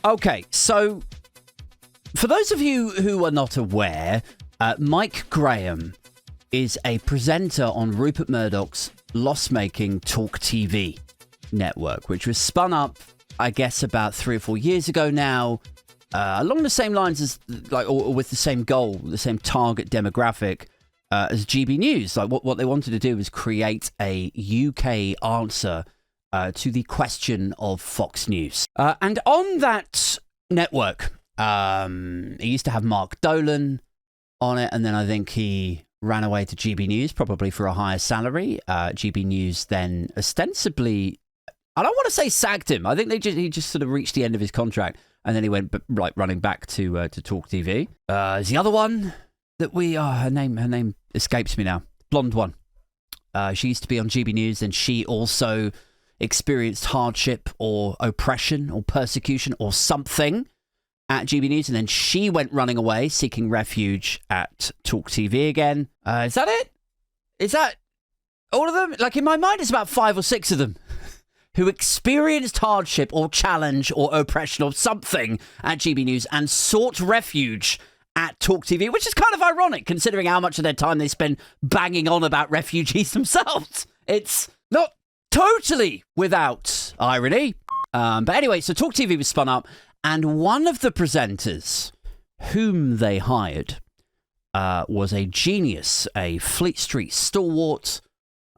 Okay, so for those of you who are not aware, Mike Graham is a presenter on Rupert Murdoch's loss-making Talk TV network, which was spun up, I guess, about 3 or 4 years ago now, along the same lines as, or with the same goal, the same target demographic as GB News. Like what they wanted to do was create a UK answer to the question of Fox News. And on that network, he used to have Mark Dolan on it, and then I think he ran away to GB News, probably for a higher salary. GB News then ostensibly, I don't want to say sacked him. I think he just sort of reached the end of his contract, and then he went running back to Talk TV. There's the other one that her name escapes me now. Blonde one. She used to be on GB News, and she also experienced hardship or oppression or persecution or something at GB News, and then she went running away, seeking refuge at Talk TV again. Is that it? Is that all of them? Like, in my mind, it's about 5 or 6 of them who experienced hardship or challenge or oppression or something at GB News and sought refuge at Talk TV, which is kind of ironic considering how much of their time they spend banging on about refugees themselves. It's not totally without irony. But anyway, so Talk TV was spun up, and one of the presenters whom they hired was a genius, a Fleet Street stalwart.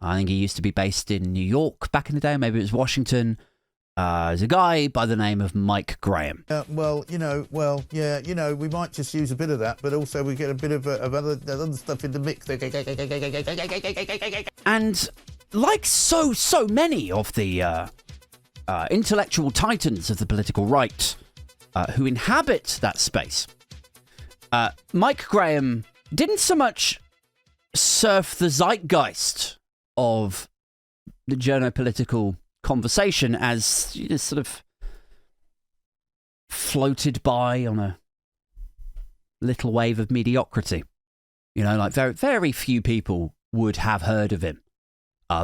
I think he used to be based in New York back in the day, maybe it was Washington. There's a guy by the name of Mike Graham. We might just use a bit of that, but also we get a bit of other stuff in the mix. And like so many of the intellectual titans of the political right who inhabit that space, Mike Graham didn't so much surf the zeitgeist of the journo-political conversation as you just sort of floated by on a little wave of mediocrity. You know, like very, very few people would have heard of him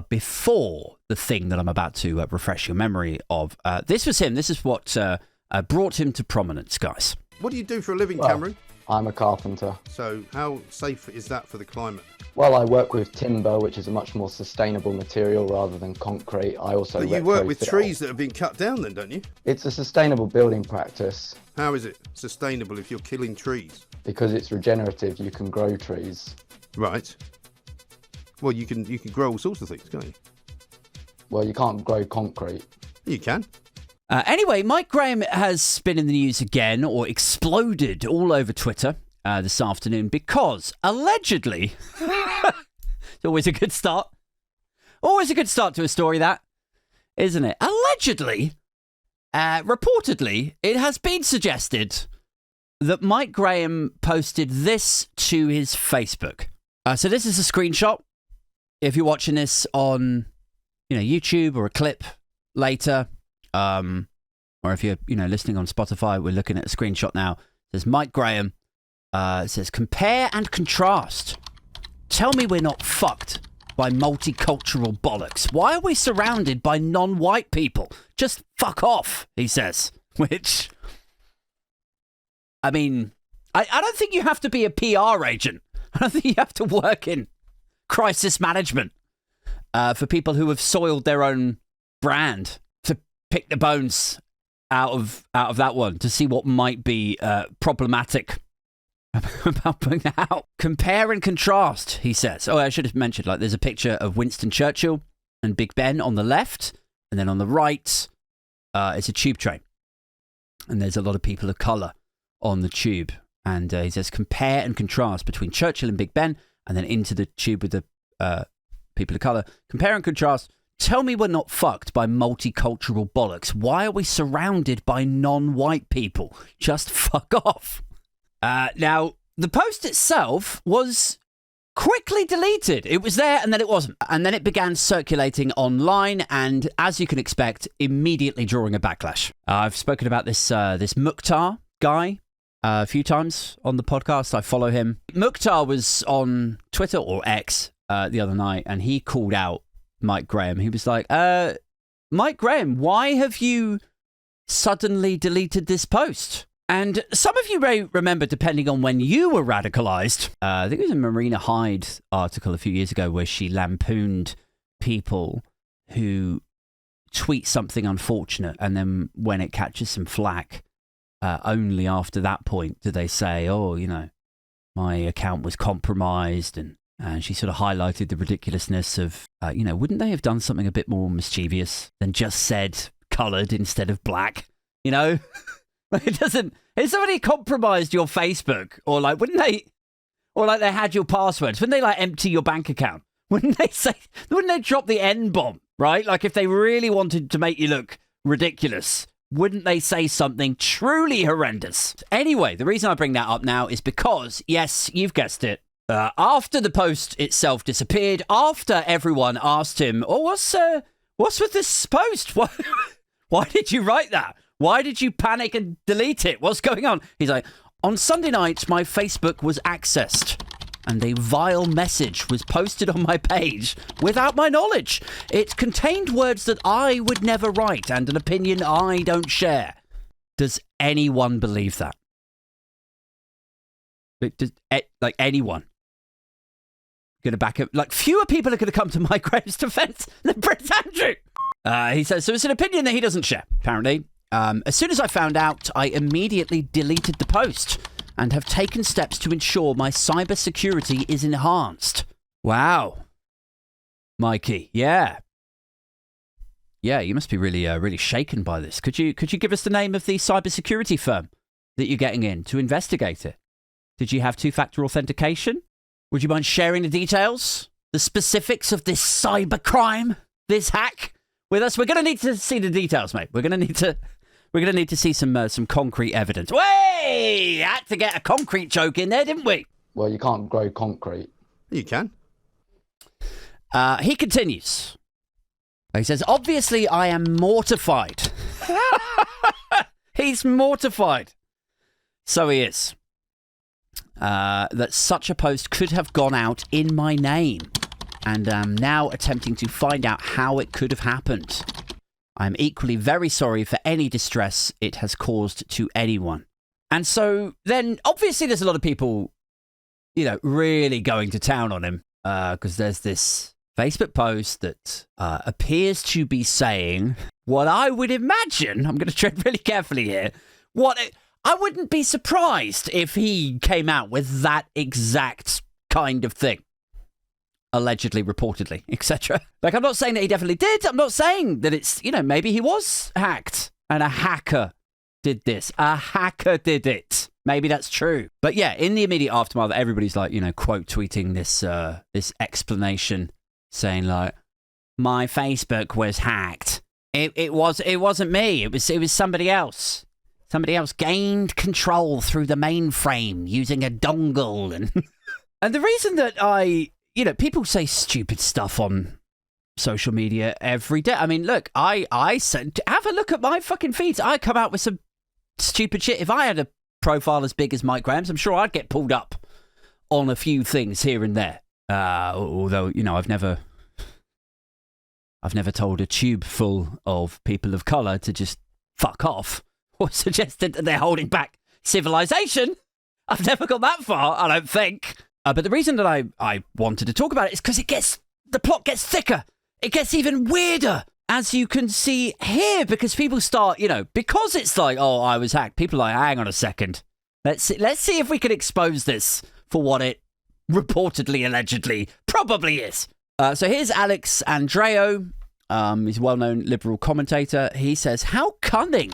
before the thing that I'm about to refresh your memory of. This was him. This is what brought him to prominence, guys. What do you do for a living, Cameron? I'm a carpenter. So how safe is that for the climate? Well, I work with timber, which is a much more sustainable material rather than concrete. I also But you work with trees that have been cut down then, don't you? It's a sustainable building practice. How is it sustainable if you're killing trees? Because it's regenerative, you can grow trees. Right. Well, you can grow all sorts of things, can't you? Well, you can't grow concrete. You can. Anyway, Mike Graham has been in the news again, or exploded all over Twitter this afternoon, because allegedly, it's always a good start. Always a good start to a story, that, isn't it? Allegedly, reportedly, it has been suggested that Mike Graham posted this to his Facebook. So this is a screenshot. If you're watching this on, YouTube or a clip later, or if you're, listening on Spotify, we're looking at a screenshot now. It says Mike Graham. It says, compare and contrast. Tell me we're not fucked by multicultural bollocks. Why are we surrounded by non-white people? Just fuck off, he says. Which, I mean, I don't think you have to be a PR agent. I don't think you have to work in crisis management for people who have soiled their own brand to pick the bones out of that one, to see what might be problematic about putting that out. Compare and contrast, he says. Oh, I should have mentioned, there's a picture of Winston Churchill and Big Ben on the left, and then on the right, it's a tube train. And there's a lot of people of colour on the tube. And he says, compare and contrast between Churchill and Big Ben, and then into the tube with the people of colour. Compare and contrast. Tell me we're not fucked by multicultural bollocks. Why are we surrounded by non-white people? Just fuck off. Now, the post itself was quickly deleted. It was there and then it wasn't. And then it began circulating online and, as you can expect, immediately drawing a backlash. I've spoken about this Mukhtar guy a few times on the podcast. I follow him. Mukhtar was on Twitter or X the other night, and he called out Mike Graham. He was like, Mike Graham, why have you suddenly deleted this post. And some of you may remember, depending on when you were radicalized, I think it was a Marina Hyde article a few years ago where she lampooned people who tweet something unfortunate, and then when it catches some flack, only after that point do they say, oh, you know, my account was compromised, and she sort of highlighted the ridiculousness of, you know, wouldn't they have done something a bit more mischievous than just said coloured instead of black, you know? It doesn't. If somebody compromised your Facebook, or like, wouldn't they, or like they had your passwords, wouldn't they like empty your bank account? Wouldn't they drop the N-bomb, right? Like if they really wanted to make you look ridiculous, wouldn't they say something truly horrendous? Anyway, the reason I bring that up now is because, yes, you've guessed it, after the post itself disappeared, after everyone asked him, oh, what's with this post? Why did you write that? Why did you panic and delete it? What's going on? He's like, on Sunday night, my Facebook was accessed and a vile message was posted on my page without my knowledge. It contained words that I would never write and an opinion I don't share. Does anyone believe that? Like anyone? Going to back up? Like fewer people are going to come to Mike Graham's defense than Prince Andrew. He says, so it's an opinion that he doesn't share, apparently. As soon as I found out, I immediately deleted the post and have taken steps to ensure my cybersecurity is enhanced. Wow. Mikey, yeah. Yeah, you must be really shaken by this. Could you give us the name of the cybersecurity firm that you're getting in to investigate it? Did you have two-factor authentication? Would you mind sharing the details? The specifics of this cybercrime? This hack? With us? We're going to need to see the details, mate. We're going to need to see some concrete evidence. Way! Had to get a concrete joke in there, didn't we? Well, you can't grow concrete. You can. He continues. He says, obviously I am mortified. He's mortified. So he is. That such a post could have gone out in my name. And am now attempting to find out how it could have happened. I'm equally very sorry for any distress it has caused to anyone. And so then, obviously, there's a lot of people, you know, really going to town on him. Because there's this Facebook post that appears to be saying what I would imagine, I'm going to tread really carefully here, I wouldn't be surprised if he came out with that exact kind of thing. Allegedly, reportedly, etc. Like, I'm not saying that he definitely did. I'm not saying that it's, you know, maybe he was hacked and a hacker did this. A hacker did it. Maybe that's true. But yeah, in the immediate aftermath, everybody's like, you know, quote tweeting this explanation saying like, my Facebook was hacked. It wasn't me. It was somebody else. Somebody else gained control through the mainframe using a dongle and and the reason that you know, people say stupid stuff on social media every day. I mean, look, I said, have a look at my fucking feeds. I come out with some stupid shit. If I had a profile as big as Mike Graham's, I'm sure I'd get pulled up on a few things here and there. Although, you know, I've never told a tube full of people of colour to just fuck off or suggested that they're holding back civilization. I've never gone that far, I don't think. But the reason that I wanted to talk about it is because the plot gets thicker. It gets even weirder, as you can see here, because people start, you know, because it's like, oh, I was hacked. People are like, hang on a second. Let's see if we can expose this for what it reportedly, allegedly, probably is. So here's Alex Andreo. He's a well-known liberal commentator. He says, how cunning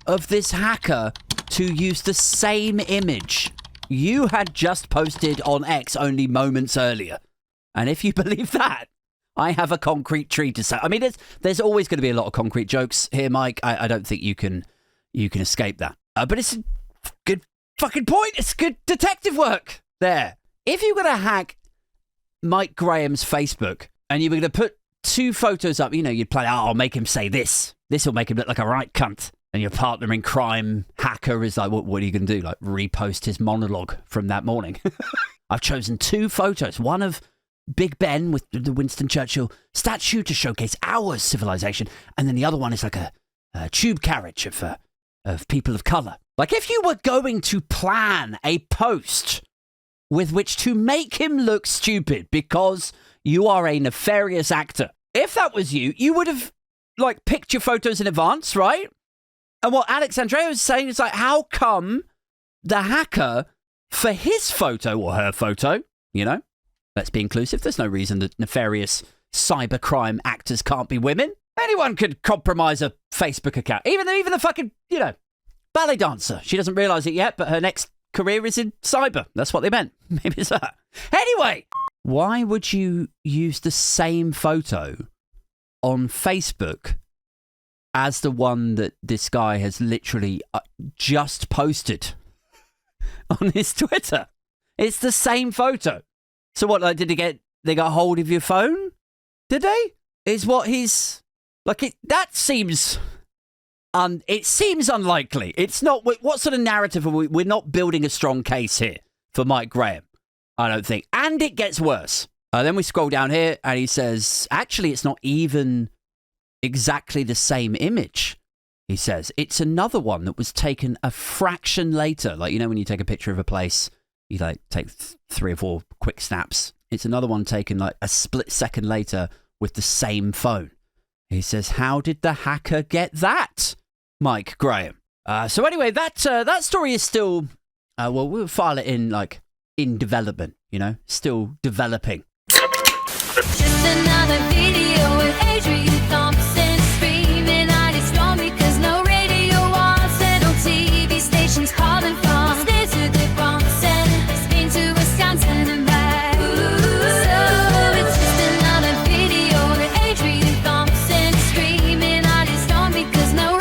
of this hacker to use the same image you had just posted on X only moments earlier. And if you believe that, I have a concrete tree to say. I mean, there's always going to be a lot of concrete jokes here, Mike. I don't think you can escape that. But it's a good fucking point. It's good detective work there. If you're going to hack Mike Graham's Facebook and you were going to put two photos up, you know, you'd play, oh, I'll make him say this. This will make him look like a right cunt. And your partner in crime hacker is like, what are you going to do? Like repost his monologue from that morning. I've chosen two photos. One of Big Ben with the Winston Churchill statue to showcase our civilization. And then the other one is like a tube carriage of people of colour. Like, if you were going to plan a post with which to make him look stupid because you are a nefarious actor, if that was you, you would have, like, picked your photos in advance, right? And what Alex Andrea was saying is, like, how come the hacker, for his photo or her photo, you know, let's be inclusive, there's no reason that nefarious cybercrime actors can't be women. Anyone could compromise a Facebook account. Even the fucking, you know, ballet dancer. She doesn't realise it yet, but her next career is in cyber. That's what they meant. Maybe it's that. Anyway, why would you use the same photo on Facebook as the one that this guy has literally just posted on his Twitter? It's the same photo. So what, like, they got hold of your phone? Did they? Is what he's... Like, that seems... it seems unlikely. It's not... What sort of narrative are we... We're not building a strong case here for Mike Graham, I don't think. And it gets worse. Then we scroll down here and he says, actually, it's not even exactly the same image. He says, it's another one that was taken a fraction later. Like, you know, when you take a picture of a place, you like take 3 or 4 quick snaps. It's another one taken like a split second later with the same phone. He says, how did the hacker get that, Mike Graham? So anyway, that story is still, we'll file it in development, you know, still developing. Just another video with Adrian.